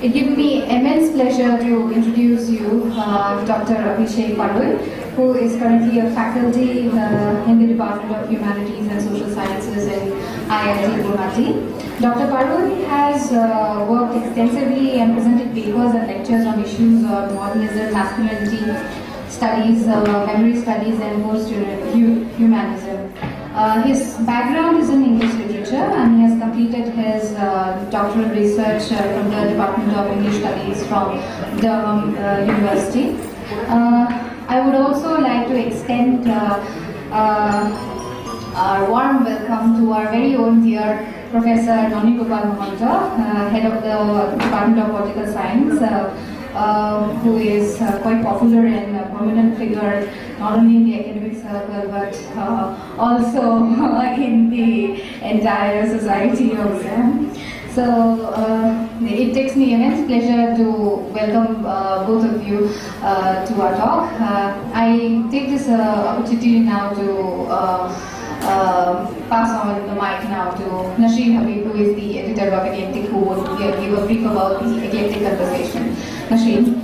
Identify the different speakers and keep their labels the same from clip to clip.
Speaker 1: It gives me immense pleasure to introduce you Dr. Avishek Parui, who is currently a faculty in the Department of Humanities and Social Sciences in IIT Guwahati. Dr. Parui has worked extensively and presented papers and lectures on issues of modernism, masculinity studies, memory studies, and post-humanism. His background is in English literature, and he has completed his doctoral research from the Department of English Studies from Gauhati University. I would also like to extend our warm welcome to our very own dear Professor Uncritical, head of the Department of Political Science, who is quite popular and a prominent figure not only in the academic circle but also in the entire society of them. So it takes me immense pleasure to welcome both of you to our talk. I take this opportunity now to pass on the mic now to Nasreen Habib, who is the editor of Eclectic, who will give a brief about the Eclectic Conversation. Nasreen.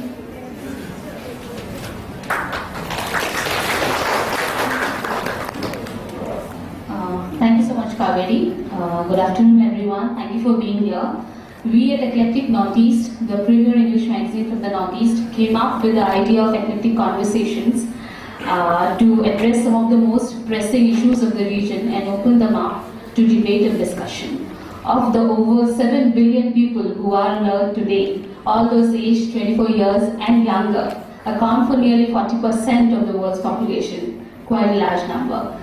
Speaker 2: Thank you so much, Kaveri. Good afternoon, everyone. Thank you for being here. We at Eclectic Northeast, the premier English magazine from the Northeast, came up with the idea of Eclectic Conversations to address some of the most pressing issues of the region and open them up to debate and discussion. Of the over 7 billion people who are on Earth today, all those aged 24 years and younger account for nearly 40% of the world's population, quite a large number.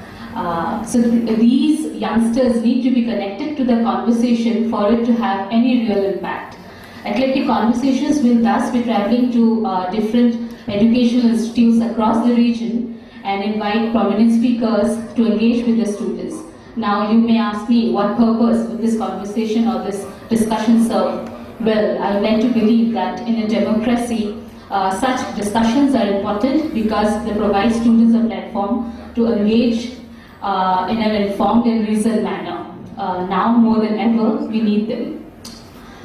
Speaker 2: So these youngsters need to be connected to the conversation for it to have any real impact. Eclectic Conversations will thus be traveling to different educational institutes across the region and invite prominent speakers to engage with the students. Now you may ask me, what purpose would this conversation or this discussion serve? Well, I would like to believe that in a democracy, such discussions are important because they provide students a platform to engage in an informed and reasoned manner. Now more than ever, we need them.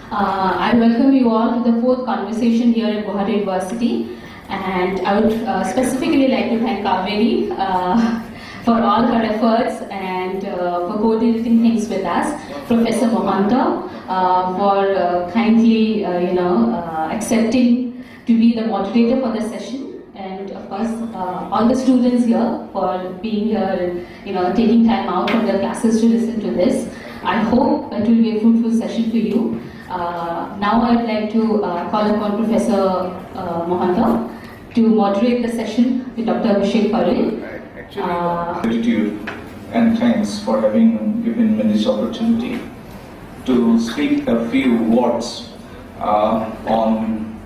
Speaker 2: I welcome you all to the fourth conversation here at Gauhati University, and I would specifically like to thank Kaveri for all her efforts and for coordinating things with us, Professor Mohanta for kindly accepting to be the moderator for the session, and of course all the students here for being here and taking time out from their classes to listen to this. I hope it will be a fruitful session for you. Now I would like to call upon Professor Mohanta to moderate the session with Dr. Avishek Parui.
Speaker 3: Gratitude and thanks for having given me this opportunity to speak a few words on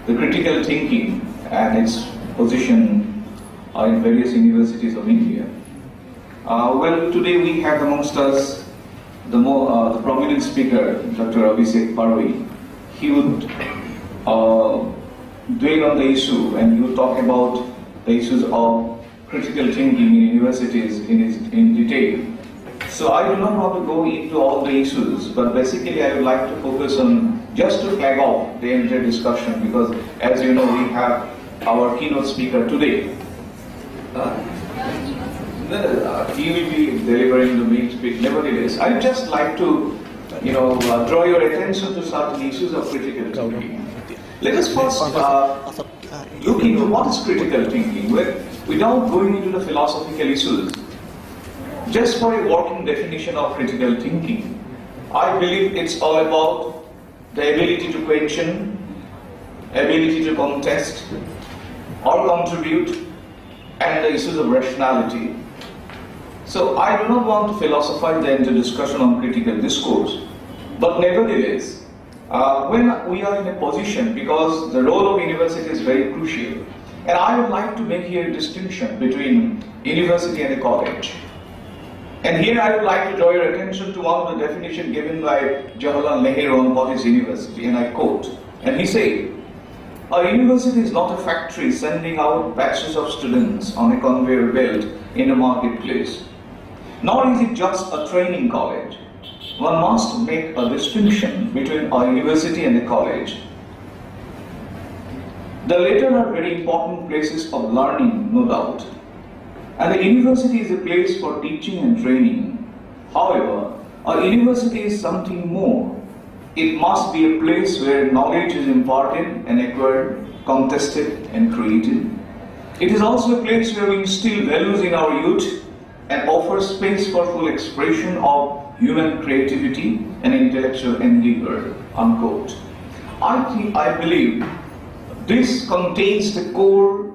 Speaker 3: the critical thinking and its position in various universities of India. Well, today we have amongst us the prominent speaker, Dr. Avishek Parui. He would dwell on the issue and he would talk about the issues of critical thinking in universities in detail. So I do not want to go into all the issues, but basically I would like to focus on just to flag off the entire discussion, because as you know we have our keynote speaker today. He will be delivering the main speech. Nevertheless, I would just like to draw your attention to certain issues of critical thinking. Let us first look into what is critical thinking, without going into the philosophical issues. Just for a working definition of critical thinking, I believe it's all about the ability to question, ability to contest or contribute, and the issues of rationality. So I do not want to philosophize the entire discussion on critical discourse, but nevertheless, when we are in a position, because the role of university is very crucial, and I would like to make here a distinction between university and a college. And here I would like to draw your attention to one of the definitions given by Jawaharlal Nehru on what is university, and I quote, and he said, "A university is not a factory sending out batches of students on a conveyor belt in a marketplace, nor is it just a training college. one must make a distinction between a university and a college. The latter are very important places of learning, no doubt, and the university is a place for teaching and training. However, a university is something more. It must be a place where knowledge is imparted and acquired, contested and created. It is also a place where we instill values in our youth and offer space for full expression of human creativity and intellectual endeavor, unquote. I believe this contains the core,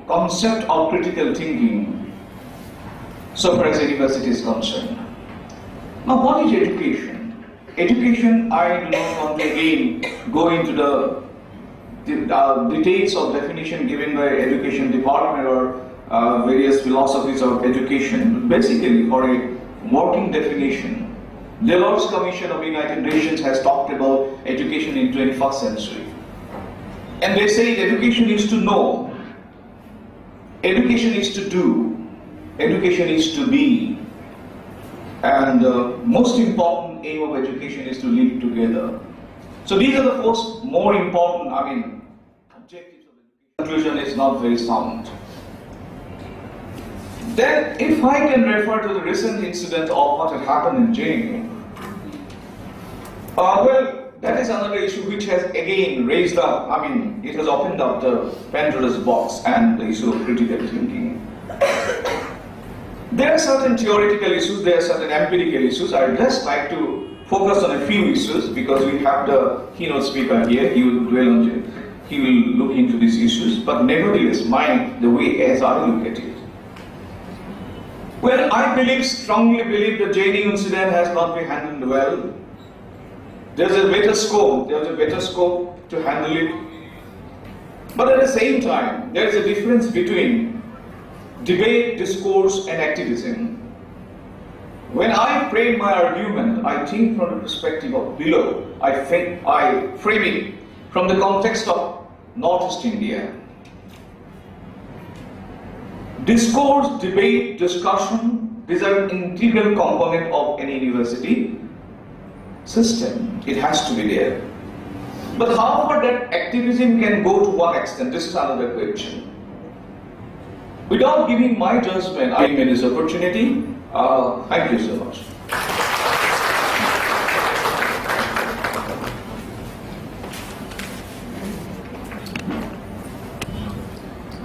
Speaker 3: concept of critical thinking, so far as university is concerned. Now, what is education? Education, I do not want to again go into the details of definition given by education department or various philosophies of education. Basically, for a working definition, Deloitte's Commission of United Nations has talked about education in 21st century. And they say education is to know, education is to do, education is to be, and most important aim of education is to live together. So these are the first more important, objectives of education. Conclusion is not very sound. Then, if I can refer to the recent incident of what had happened in JNU, that is another issue which has again raised up, it has opened up the Pandora's box and the issue of critical thinking. There are certain theoretical issues, there are certain empirical issues. I would just like to focus on a few issues because we have the keynote speaker here, he will dwell on it, he will look into these issues, but nevertheless, the way as I look at it. Well, I strongly believe the JNU incident has not been handled well. There's a better scope to handle it. But at the same time, there is a difference between debate, discourse and activism. When I frame my argument, I think from the perspective of below. I frame it from the context of Northeast India. Discourse, debate, discussion, these are an integral component of any university system. It has to be there. But however that activism can go to what extent, this is another question. Without giving my judgment, I give this opportunity. Thank you so much.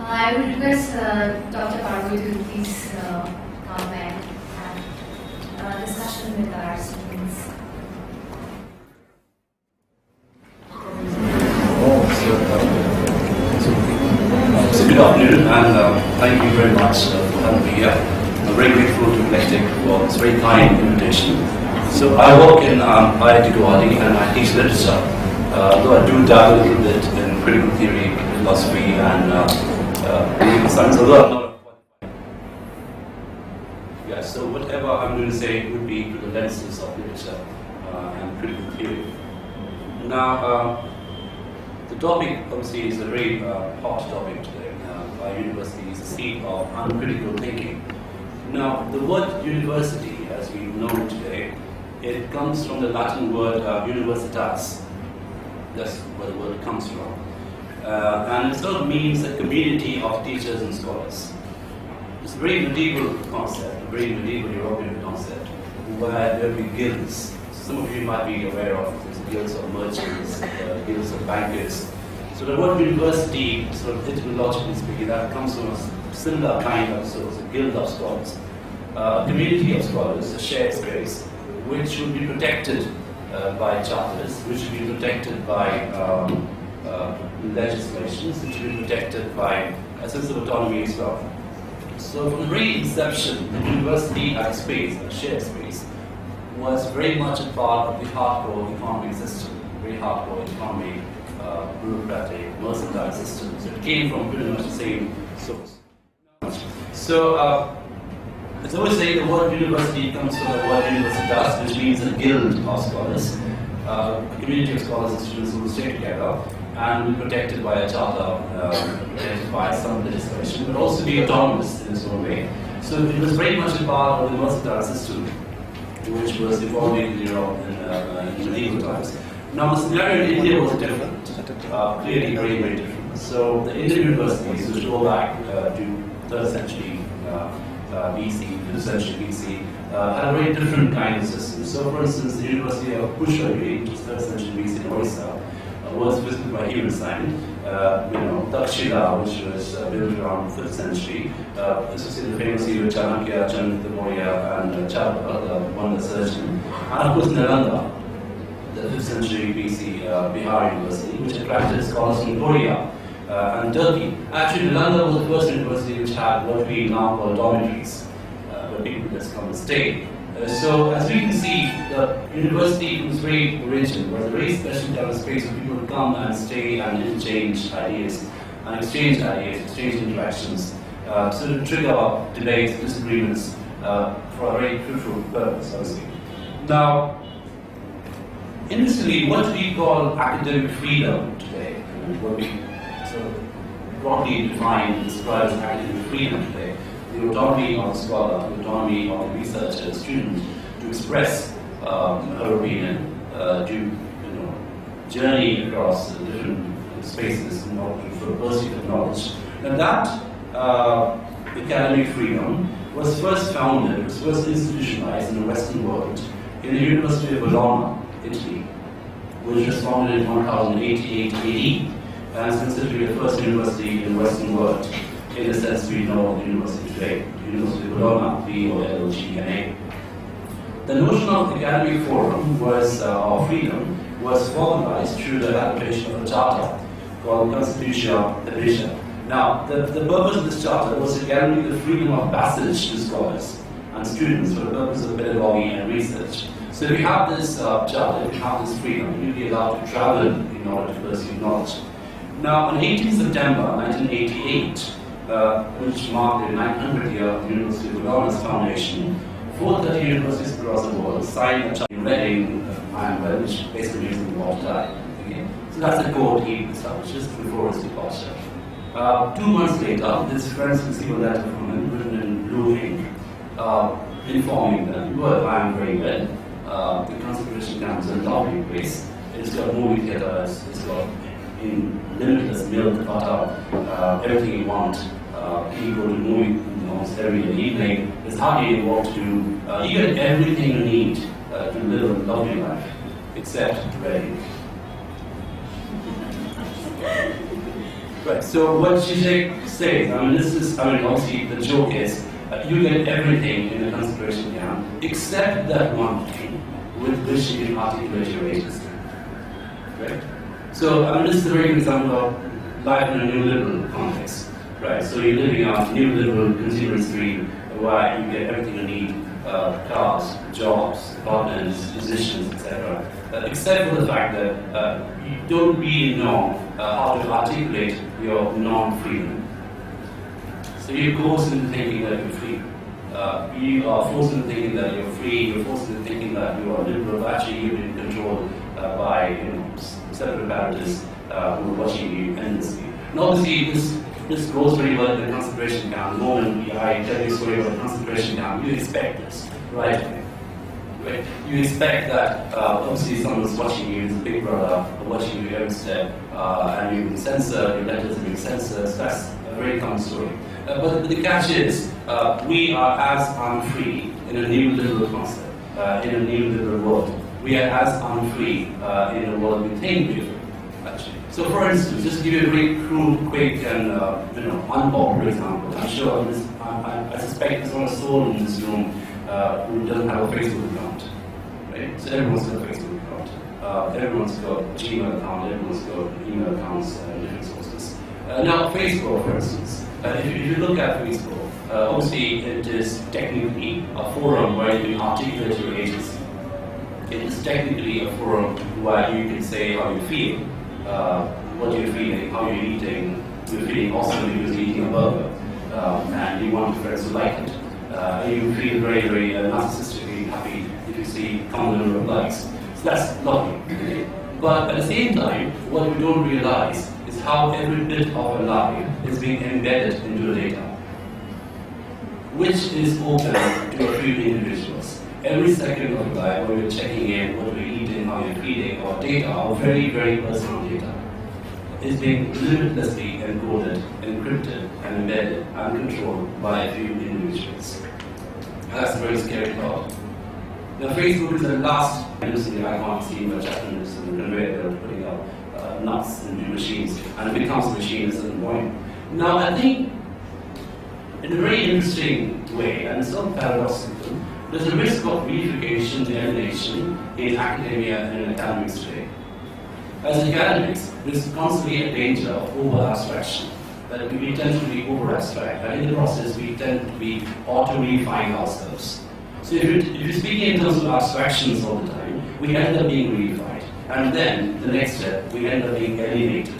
Speaker 4: I would request Dr. Parui to please come back and have a discussion with our students.
Speaker 5: So good afternoon, and thank you very much for having me here. I'm very grateful to Eclectic for this very kind invitation. So I work in IIT Guwahati and I teach literature, though I do dabble a little bit in critical theory, philosophy, and political science, although I'm not a qualified. Yeah, so whatever I'm going to say would be through the lenses of literature and critical theory. Now, the topic obviously is a very hot topic today. Our university is the seat of uncritical thinking. Now, the word university, as we know it today, it comes from the Latin word universitas. That's where the word comes from. And it sort of means a community of teachers and scholars. It's a very medieval concept, a very medieval European concept, where there will be guilds. Some of you might be aware of this, guilds of merchants, guilds of bankers. So the word university, sort of etymologically speaking, that comes from a similar kind of, so it's a guild of scholars. A community of scholars, a shared space, which should be protected by charters, which should be protected by legislations, which should be protected by a sense of autonomy as well. So from the very inception, the university as a space, a shared space, was very much a part of the hardcore economic system, very hardcore economic, bureaucratic, mercantile system. So it came from pretty much the same source. So as I always say, the word university comes from the word universitas, which means a guild of scholars, a community of scholars and students who will stay together and be protected by a charter, protected by some legislation, but also be autonomous in its own way. So it was very much a part of the mercantile system. which was evolving in medieval times. Now the scenario in India was different, clearly very, very different. So the Indian universities, which go back to 3rd century BC, 5th century BC, had a very different kind of system. So for instance, the University of Parui, which is 3rd century BC in Orissa, was visited by human sign. Takshila, which was built around 5th century, associated famously with Chanakya, Chanakya Maurya, and Chalpa, the wonder surgeon. And of course, Nalanda, the 5th century BC Bihar University, which attracted scholars from Korea and Turkey. Actually, Nalanda was the first university which had what we now call dormitories, where people just come and stay. So, as we can see, the university was very original, was a very special kind of space where people would come and stay and interchange ideas, and exchange interactions, so to trigger debates, disagreements, for a very fruitful purpose, obviously. Now, initially, what do we call academic freedom today? What we sort of broadly define and describe as academic freedom today. The autonomy of the scholar, the autonomy of the researcher, the student, to express her opinion, to journey across different spaces in order for the pursuit of knowledge. And that academic freedom was first founded, was first institutionalized in the Western world in the University of Bologna, Italy, which was founded in 1088 AD, and is considered to be the first university in the Western world, in the sense we know the university today, University of Bologna, B-O-L-G-N-A. The notion of academic forum was, or freedom, was formalized through the adaptation of a charter called Constitution de Brescia. Now, the purpose of this charter was to guarantee the freedom of passage to scholars and students for the purpose of pedagogy and research. So if you have this charter, if you have this freedom, you'll be allowed to travel in order to pursue knowledge. Now, on 18 September 1988, which marked the 900th year of the University of Bologna's foundation, 430 universities across the world signed a charter in Reading, Ireland, which basically means the water tide. Okay? So that's the code he established just before his departure. 2 months later, his friends received a letter from him written in blue ink, informing them, well, I am very well. The concentration camp is a lovely place. It's got movie theaters, it's got limitless milk, butter, everything you want. You go to movie almost every evening. There's hardly any work to do. You get everything you need to live a lovely life, except Reading. Right, so what Zizek says, obviously the joke is, you get everything in a concentration camp, except that one thing with which you can articulate your agency. Right? So, this is a very good example of life in a neoliberal context. Right, so you're living on a neoliberal consumer stream where you get everything you need, cars, jobs, apartments, musicians, etc. Except for the fact that you don't really know how to articulate your non-freedom. So you're forced into thinking that you're free. You are forced into thinking that you're free, you're forced into thinking that you are liberal, but actually you've been controlled by separate apparatus who are watching you endlessly. And obviously this goes very well in the concentration camp. The moment I tell you a story about the concentration camp, you expect this, right? You expect that obviously someone's watching you, there's a big brother watching you every step, and you've been censored, your letters have been censored, so that's a very common story. But the catch is, we are as unfree in a neoliberal concept, in a neoliberal world. We are as unfree in a world we think we are, actually. So for instance, just to give you a very crude, quick and unpopular example, I'm sure I suspect there's not a soul in this room who doesn't have a Facebook account, right? So everyone's got a Facebook account. Everyone's got a Gmail account, everyone's got email accounts, different sources. Now Facebook, for instance, if you look at Facebook, obviously it is technically a forum where you can articulate your agency. It is technically a forum where you can say how you feel, what you're feeling, how you're eating. You're feeling awesome because you're eating a burger, and you want your friends to like it. You feel very, very narcissistically happy if you see common number of likes. So that's lovely. But at the same time, what we don't realize is how every bit of our life is being embedded into the data, which is open to a few individuals. every second of your life, what you're checking in, what you're eating, how you're feeding, or data, or very, very personal data, is being limitlessly encoded, encrypted, and embedded and controlled by a few individuals. That's a very scary thought. Now, Facebook is the last industry I can't see much happiness in the conveyor belt putting out nuts into machines, and it becomes a machine at a certain point. Now, I think, in a very interesting way, and it's not paradoxical, there's a risk of reification, alienation in academia and in academics today. As academics, there's constantly a danger of over-abstraction. That we tend to be over-abstract, and in the process, we tend to be auto-reifying ourselves. So if you're speaking in terms of abstractions all the time, we end up being reified. And then, the next step, we end up being alienated.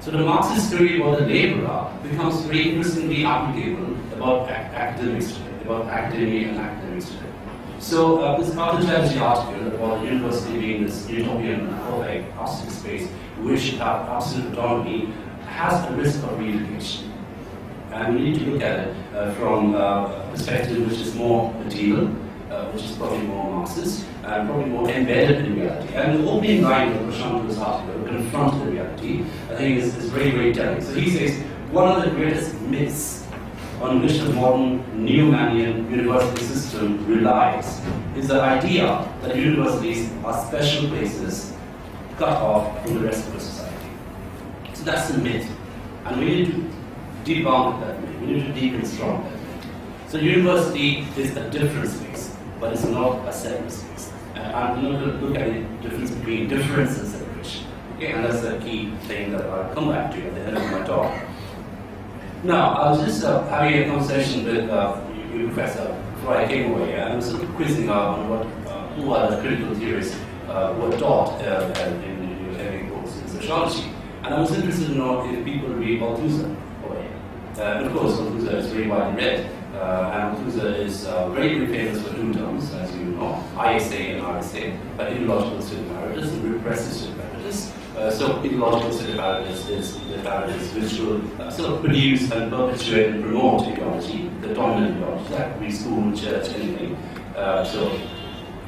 Speaker 5: So the Marxist theory about the laborer becomes very interestingly applicable about academics today, about academia and academics today. So this Carter article about the university being this utopian, perfect, artistic space, which should have absolute autonomy, has a risk of reification. And we need to look at it from a perspective which is more material, which is probably more Marxist, and probably more embedded in reality. And the opening line of Prashant's article, Confront the Reality, I think is very, very telling. So he says, one of the greatest myths on which the modern neo-Manian university system relies is the idea that universities are special places cut off from the rest of the society. So that's the myth. And we need to debunk that myth. We need to deconstruct that myth. So university is a different space, but it's not a separate space. I'm going to look at the difference between difference and separation. Okay, and that's the key thing that I'll come back to at the end of my talk. Now, I was just having a conversation with you, Professor, before I came away, and I was sort of quizzing on who are the critical theorists were taught in your heavy course in sociology. And I was interested to know if people read Althusser. And of course, Althusser is very widely read. And Althusser is very, very famous for two terms, as you know, ISA and RSA, ideological state apparatus and repressive state apparatus. So ideological state apparatus is the apparatus which will sort of produce and perpetuate and promote ideology, the dominant ideology, that could be school, church, anything.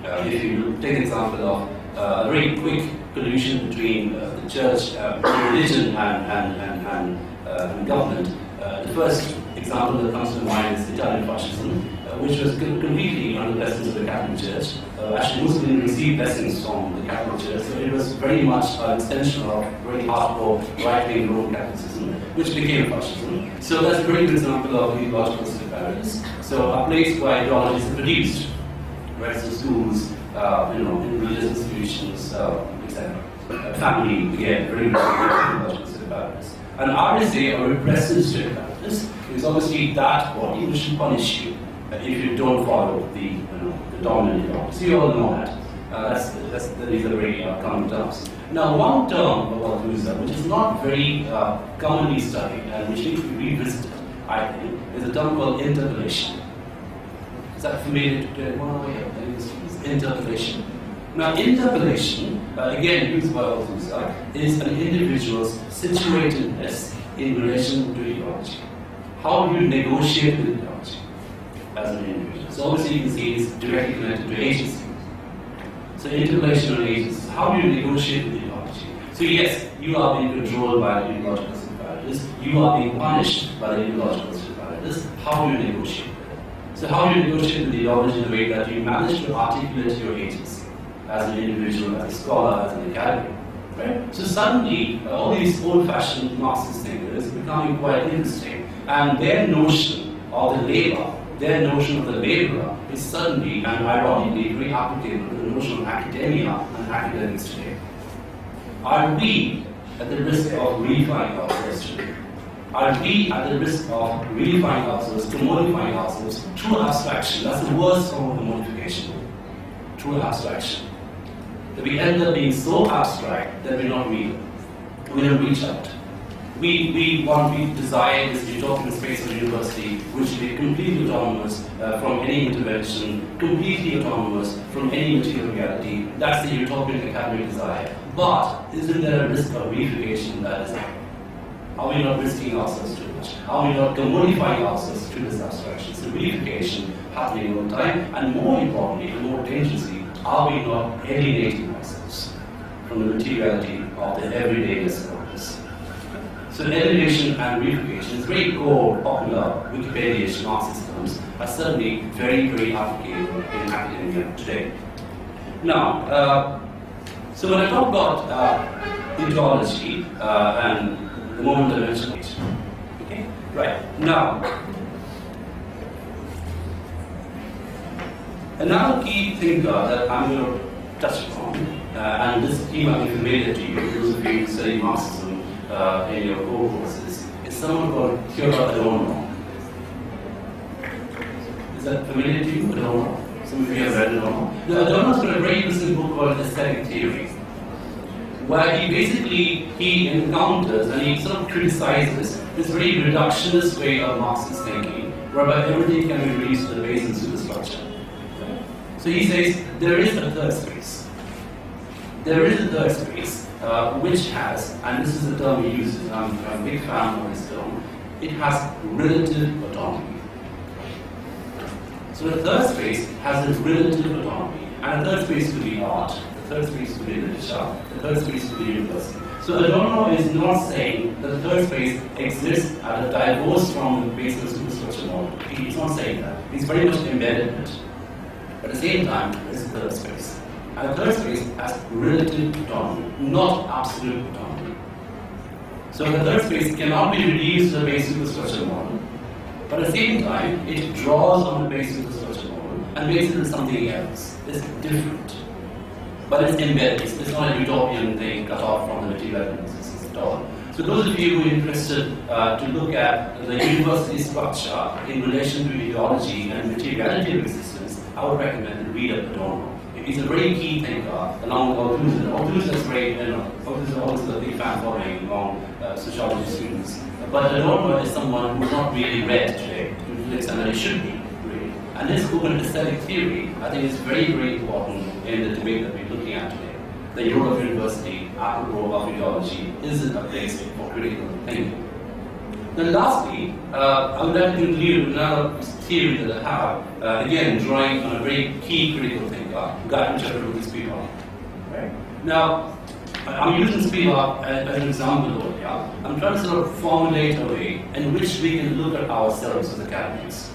Speaker 5: If you take an example of a very quick collusion between the church, religion, and government, the first example that comes to mind is Italian fascism, which was completely under the blessings of the Catholic Church. Actually, Muslims received blessings from the Catholic Church, so it was very much an extension of very hardcore right-wing Roman Catholicism, which became fascism. So that's a very good example of ideological apparatus. So a place where ideology is produced, right? So schools, in religious institutions, etc. Family, again, very good ideological apparatus. And RSA, or repressive state apparatus, is obviously that body which will punish you if you don't follow the dominant ideology. So you all know that. These are very common terms. Now, one term about Althusser, which is not very commonly studied and which needs to be revisited, I think, is a term called interpellation. Is that familiar to everyone? Interpellation. Now, interpellation, again used by Althusser, is an individual's situatedness in relation to ideology. How do you negotiate with ideology as an individual? So obviously you can see it's directly connected to agency. So interpellation on agency. How do you negotiate with ideology? So yes, you are being controlled by the ideological apparatus. You are being punished by the ideological apparatus. How do you negotiate with it? So how do you negotiate with ideology in a way that you manage to articulate your agency as an individual, as a scholar, as an academic? Right? So suddenly, all these old-fashioned Marxist thinkers are becoming quite interesting, and their notion of the labor, their notion of the laborer, is suddenly and ironically very applicable to the notion of academia and academics today. Are we at the risk of reifying ourselves today? Are we at the risk of reifying ourselves, commodifying ourselves through abstraction? That's the worst form of commodification, through abstraction. That we end up being so abstract that we're not real. We don't reach out. We desire this utopian space of the university, which will be completely autonomous from any intervention, completely autonomous from any material reality. That's the utopian academic desire. But isn't there a risk of reification that is happening? Are we not risking ourselves to it? much? Are we not commodifying ourselves to this abstraction? So reification happening over time, and more importantly, and more dangerously, are we not alienating ourselves from the materiality of the everydayness of this? So alienation and reification is very core, popular Wikipedia Marxist terms, are certainly very, very applicable in academia today. Now, so when I talk about ideology and the moment I mentioned it, okay, right now, another key thinker that I'm going to touch upon, and this theme might be familiar to you, those of you who study Marxism in your core courses, is someone called Theodor Adorno. Is that familiar to you, Adorno? Some of you have read Adorno. Adorno's got a very interesting book called Aesthetic Theory, where he encounters and he sort of criticizes this very reductionist way of Marxist thinking, whereby everything can be reduced to the base and superstructure. So he says there is a third space. There is a third space which has, and this is the term he uses, I'm a big fan of this term, it has relative autonomy. So the third space has a relative autonomy, and the third space could be art, the third space could be literature, the third space could be university. So Adorno is not saying that the third space exists at a divorce from the base and superstructure model. He's not saying that. He's very much embedded in it. But at the same time, there's a third space. And the third space has relative autonomy, not absolute autonomy. So the third space cannot be reduced to the base superstructure model. But at the same time, it draws on the base superstructure model and makes it into something else. It's different. But it's embedded. It's not a utopian thing cut off from the material existence at all. So those of you who are interested to look at the university structure in relation to ideology and materiality of existence, I would recommend to read Adorno. He's a very key thinker along with Althusser. Althusser is very, Althusser a big fan following among sociology students. But Adorno is someone who's not really read today to the extent that he should be, really. And this open aesthetic theory, I think, is very, very important in the debate that we're looking at today. The Europe University, apropos of ideology, isn't a place for critical thinking. Then lastly, I would like to conclude another theory that I have, again drawing on a very key critical thinker, Gauhati Spivak. Right? Now, I'm using Spivak as an example over here. I'm trying to sort of formulate a way in which we can look at ourselves as academics.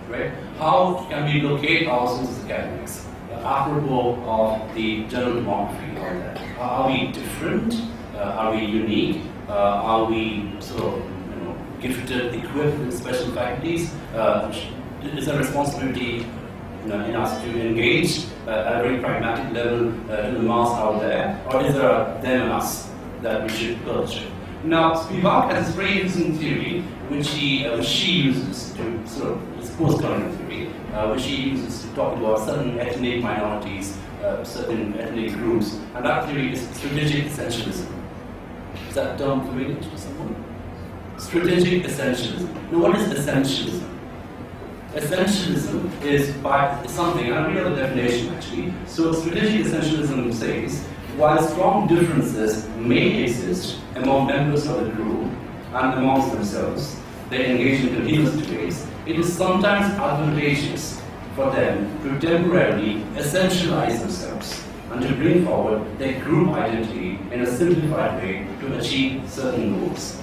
Speaker 5: Right? How can we locate ourselves as academics? Apropos of the general demography and all that. Are we different? Are we unique? Are we sort of gifted, equipped with special faculties? Is there a responsibility in us to engage at a very pragmatic level to the mass out there? Or is there a them and us that we should culture? Now, Spivak has this very interesting theory which she uses to sort of, it's post-colonial theory, which she uses to talk about certain ethnic minorities, certain ethnic groups, and that theory is strategic essentialism. Is that term familiar to someone? Strategic essentialism. Now, what is essentialism? Essentialism is something, and I'll read out the definition actually. So, strategic essentialism says, while strong differences may exist among members of the group and amongst themselves, they engage in continuous debates, it is sometimes advantageous for them to temporarily essentialize themselves and to bring forward their group identity in a simplified way to achieve certain goals,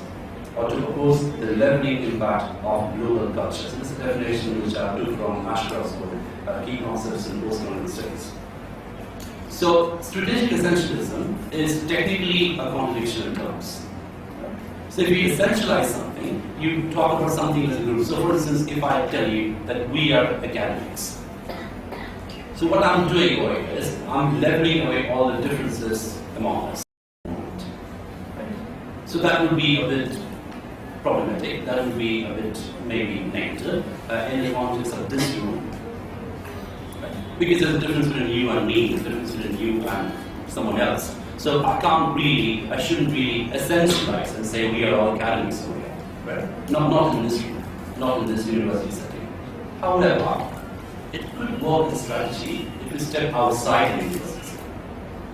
Speaker 5: or to oppose the leveling impact of global culture. So this is a definition which I took from Ashcroft's book, Key Concepts in Post-Colonial Studies. So strategic essentialism is technically a contradiction in terms. So if you essentialize something, you talk about something as a group. So for instance, if I tell you that we are academics, so what I'm doing over here is I'm leveling away all the differences among us. So that would be a bit problematic, that would be a bit maybe negative in the context of this room. Because there's a difference between you and me, there's a difference between you and someone else. So I shouldn't really essentialize and say we are all academics over here. Right? Not in this room, not in this university setting. However, it could work as a strategy if we step outside the university.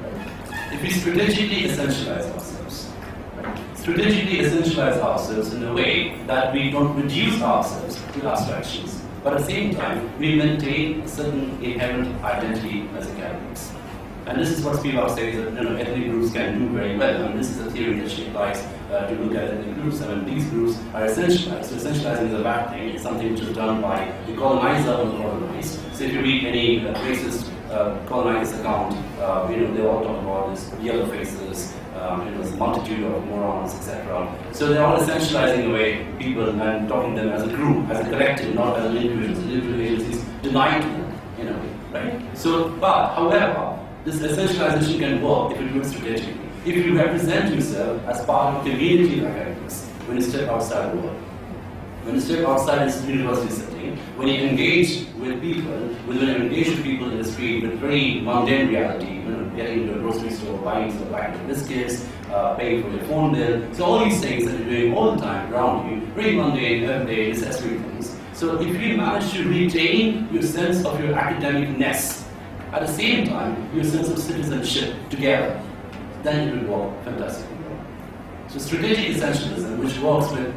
Speaker 5: Right? If we strategically essentialize ourselves. Right? strategically essentialize ourselves in a way that we don't reduce ourselves to abstractions, but at the same time, we maintain a certain inherent identity as academics. And this is what Spivak says that ethnic groups can do very well. And this is a theory that she applies to look at ethnic groups. I mean, these groups are essentialized. So essentializing is a bad thing. It's something which is done by the colonizer or the colonized. So if you read any racist colonized account, they all talk about this yellow faces, this multitude of morons, etc. So they're all essentializing away people and talking to them as a group, as a collective, not as an individual. Individual agencies denied to them, right? So, but however, this essentialization can work if it works strategically. If you represent yourself as part of a community like academics, when you step outside the world, when you step outside this university setting, when you engage with people, when you engage with people in the street with very mundane reality, getting into a grocery store, buying some packet of biscuits, paying for your phone bill, so all these things that you're doing all the time around you, very mundane, everyday, necessary things. So if you manage to retain your sense of your academic-ness, at the same time, your sense of citizenship together, then it will work fantastically well. So strategic essentialism, which works with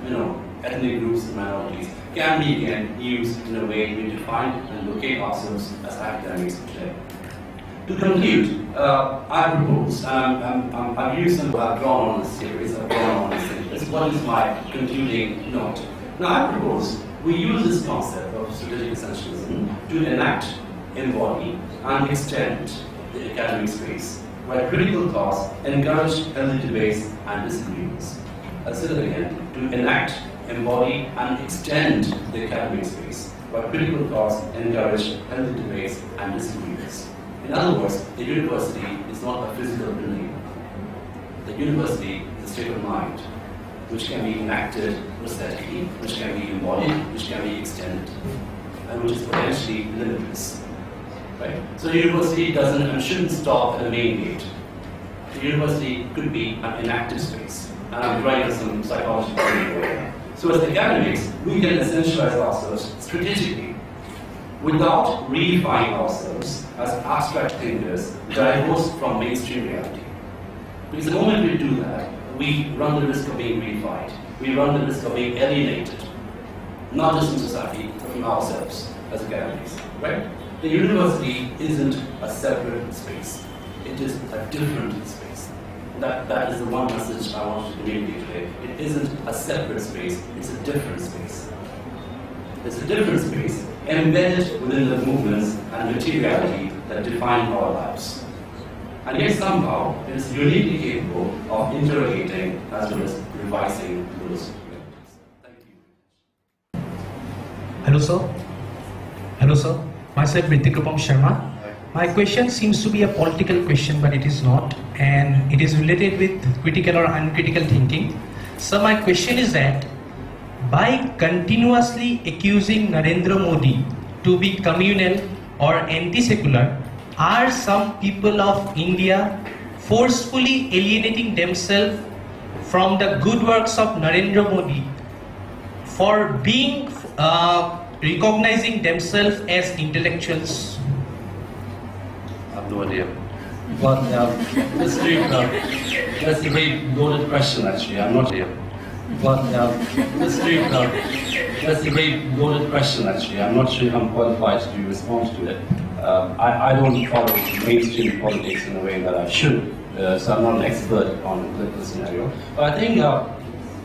Speaker 5: ethnic groups and minorities, can be again used in a way we define and locate ourselves as academics today. To conclude, I propose, I've used and I've drawn on this series, I've drawn on this series. What is my concluding note? Now I propose we use this concept of strategic essentialism to enact, embody, and extend the academic space, where critical thoughts encourage healthy debates and disagreements. I'll say that again, to enact, embody, and extend the academic space, where critical thoughts encourage healthy debates and disagreements. In other words, the university is not a physical building. The university is a state of mind, which can be enacted prosthetically, which can be embodied, which can be extended, and which is potentially limitless. Right? So the university doesn't and shouldn't stop at the main gate. The university could be an inactive space. And I'm writing some psychology way. So as academics, we can essentialize ourselves strategically without redefining ourselves as abstract thinkers divorced from mainstream reality. Because the moment we do that, we run the risk of being redefined. We run the risk of being alienated, not just from society, but from ourselves as academics. Right? The university isn't a separate space. It is a different space. That is the one message I want to communicate today. It isn't a separate space, it's a different space. It's a different space embedded within the movements and materiality that define our lives. And yet somehow it is uniquely capable of interrogating as well as revising those realities. Thank you.
Speaker 6: Hello sir. Hello sir. Myself Ritikapam Sharma. My question seems to be a political question, but it is not, and it is related with critical or uncritical thinking. So my question is that by continuously accusing Narendra Modi to be communal or anti-secular, are some people of India forcefully alienating themselves from the good works of Narendra Modi for being recognizing themselves as intellectuals?
Speaker 5: I have no idea. But that's a very loaded question actually, I'm not here. But that's a very loaded question actually, I'm not sure if I'm qualified to respond to it. I don't follow mainstream politics in a way that I should, so I'm not an expert on the political scenario. But I think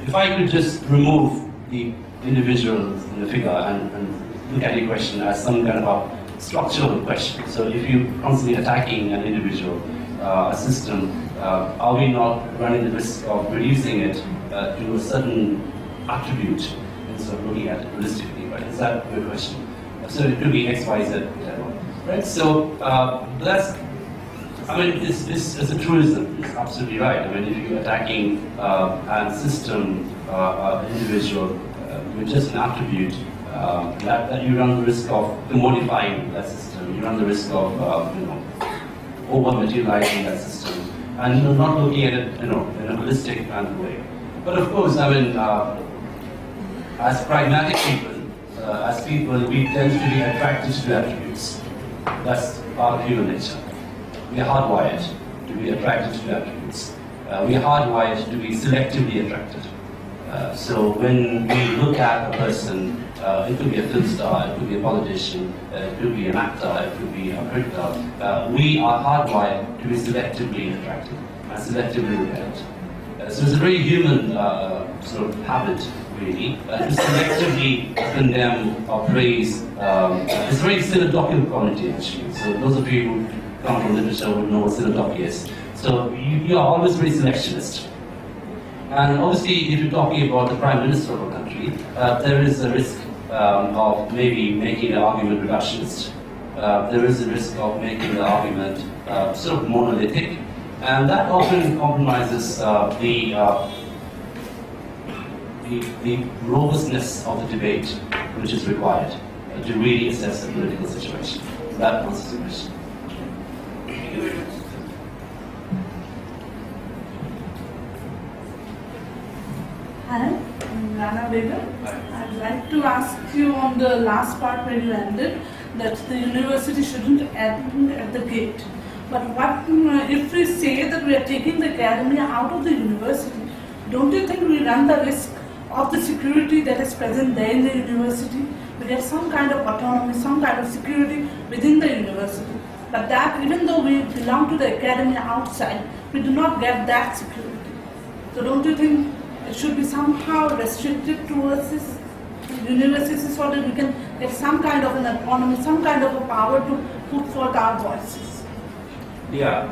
Speaker 5: if I could just remove the individuals in the figure and look at the question as some kind of a structural question. So if you're constantly attacking an individual, a system, are we not running the risk of reducing it to a certain attribute instead of looking at it holistically, right? Is that your question? So it could be X, Y, Z, right? So that's, I mean, it's a truism, it's absolutely right. I mean, if you're attacking a system, an individual, with just an attribute, that you run the risk of commodifying that system, you run the risk of over-materializing that system, and not looking at it in a holistic kind of way. But of course, I mean, as pragmatic people, we tend to be attracted to attributes. That's part of human nature. We are hardwired to be attracted to attributes. We are hardwired to be selectively attracted. So when we look at a person, it could be a film star, it could be a politician, it could be an actor, it could be a cricketer, we are hardwired to be selectively attracted and selectively repelled. So it's a very human sort of habit, really, to selectively condemn or praise. It's a very synecdochial quality, actually. So those of you who come from literature would know what synecdoche is. So you are always very selectionist. And obviously, if you're talking about the Prime Minister of a country, there is a risk of maybe making the argument reductionist. There is a risk of making the argument sort of monolithic. And that often compromises the robustness of the debate which is required to really assess the political situation. That answers the question.
Speaker 7: Hi, I'm Rana Begum. I'd like to ask you on the last part where you ended that the university shouldn't end at the gate. But what if we say that we are taking the academia out of the university? Don't you think we run the risk of the security that is present there in the university? We get some kind of autonomy, some kind of security within the university. But that, even though we belong to the academia outside, we do not get that security. So don't you think it should be somehow restricted towards this university so that we can get some kind of an autonomy, some kind of a power to put forth our voices?
Speaker 5: Yeah,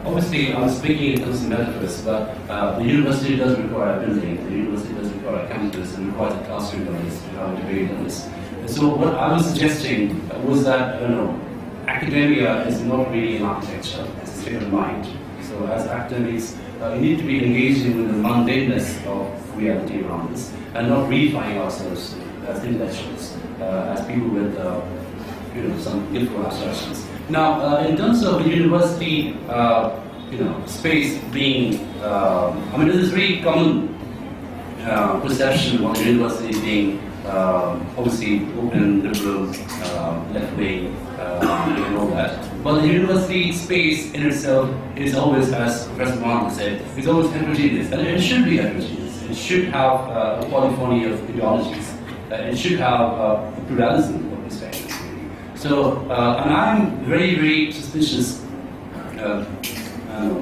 Speaker 5: obviously I'm speaking in terms of metaphors, but the university does require a building, the university does require a campus, and requires a classroom on this, to have a debate on this. So what I was suggesting was that, academia is not really an architecture, it's a state of mind. So as academics, we need to be engaging with the mundaneness of reality around us, and not reifying ourselves as intellectuals, as people with some beautiful abstractions. Now, in terms of the university, space being, there's this very common perception of the university being obviously open, liberal, left wing, and all that. But the university space in itself is always, as Professor Mohan said, is always heterogeneous, and it should be heterogeneous. It should have a polyphony of ideologies. It should have a pluralism of perspectives. So, and I'm very, very suspicious,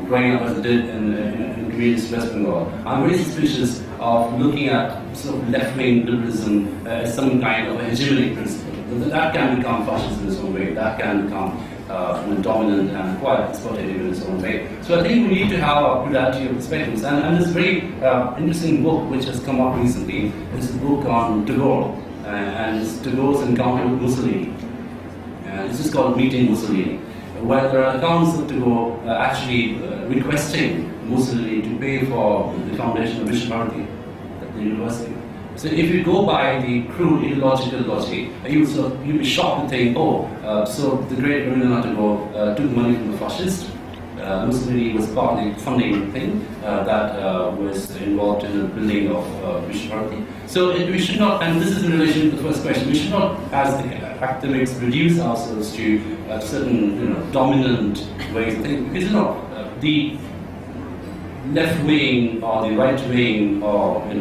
Speaker 5: growing up as I did in communities of West Bengal, I'm very suspicious of looking at sort of left-wing liberalism as some kind of a hegemonic principle. That can become fascist in its own way, that can become dominant and quite exploitative in its own way. So I think we need to have a plurality of perspectives. And this very interesting book which has come up recently is a book on de Gaulle, and it's de Gaulle's encounter with Mussolini. This is called Meeting Mussolini, where there are accounts of de Gaulle actually requesting Mussolini to pay for the foundation of Guwahati at the university. So if you go by the crude ideological logic, you'd be shocked to think, so the great Rabindranath Tagore took money from the fascists. Mussolini was partly funding the thing that was involved in the building of Guwahati. So we should not, and this is in relation to the first question, we should not, as academics, reduce ourselves to certain dominant ways of thinking, because the left wing or the right wing, or the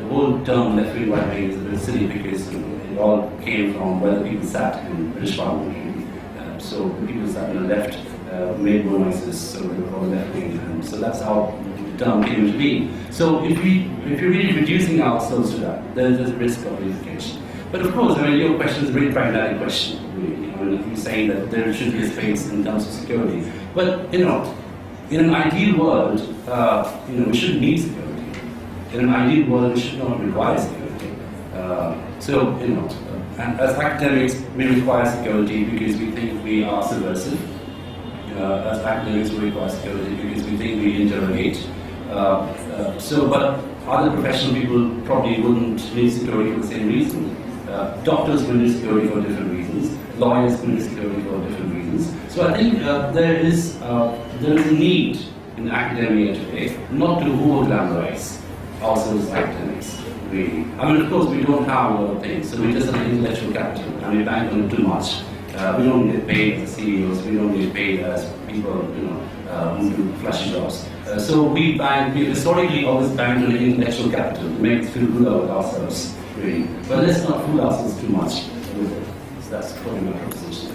Speaker 5: whole term left wing, right wing is a bit silly because it all came from where the people sat in British Parliament. So the people sat on the left made more noises, so they were called left wing, and so that's how the term came into being. So if you're really reducing ourselves to that, then there's a risk of unification. But of course, your question is a very pragmatic question, really. You're saying that there should be a space in terms of security. But, in an ideal world, we shouldn't need security. In an ideal world, we should not require security. And as academics, we require security because we think we are subversive. As academics, we require security because we think we interrogate. But other professional people probably wouldn't need security for the same reason. Doctors will need security for different reasons. Lawyers will need security for different reasons. So I think there is a need in academia today not to over-glamorize ourselves as academics, really. Of course, we don't have a lot of things, so we just have intellectual capital, and we bank on it too much. We don't get paid as CEOs, we don't get paid as people, who do flashy jobs. So we historically always banked on intellectual capital to make us feel good about ourselves, really. But let's not fool ourselves too much with it. So that's probably my proposition.